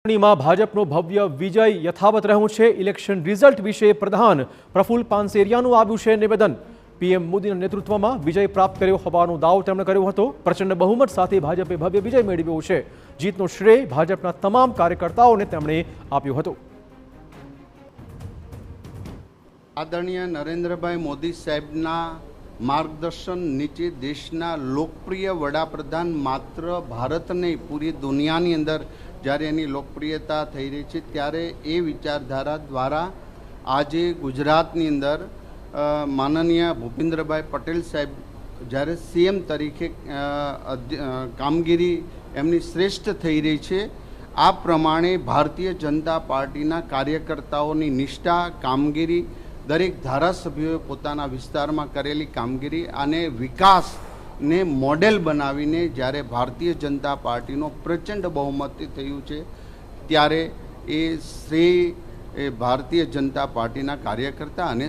ચૂંટણીમાં ભાજપનો ભવ્ય વિજય યથાવત રહ્યો છે। ઇલેક્શન રિઝલ્ટ વિશે પ્રધાન પ્રફુલ્લ પાનસેરિયાનું આવ્યું છે નિવેદન। પીએમ મોદીના નેતૃત્વમાં વિજય પ્રાપ્ત કર્યો હોવાનો દાવો તેમણે કર્યો હતો। પ્રચંડ બહુમત સાથે ભાજપે ભવ્ય વિજય મેળવ્યો છે। જીતનો શ્રેય ભાજપના તમામ કાર્યકર્તાઓને તેમણે આપ્યો હતો। આદરણીય નરેન્દ્રભાઈ મોદી સાહેબના માર્ગદર્શન નીચે દેશના લોકપ્રિય વડાપ્રધાન માત્ર ભારત નહીં પૂરી દુનિયાની અંદર જ્યારે એની લોકપ્રિયતા થઈ રહી છે ત્યારે એ વિચારધારા દ્વારા આજે ગુજરાતની અંદર માનનીય ભૂપેન્દ્રભાઈ પટેલ સાહેબ જ્યારે સીએમ તરીકે કામગીરી એમની શ્રેષ્ઠ થઈ રહી છે। આ પ્રમાણે ભારતીય જનતા પાર્ટીના કાર્યકર્તાઓની નિષ્ઠા કામગીરી દરેક ધારાસભ્યોએ પોતાના વિસ્તારમાં કરેલી કામગીરી અને વિકાસને મોડેલ બનાવીને જ્યારે ભારતીય જનતા પાર્ટીનો પ્રચંડ બહુમતી થયું છે ત્યારે એ શ્રેય ભારતીય જનતા પાર્ટીના કાર્યકર્તા અને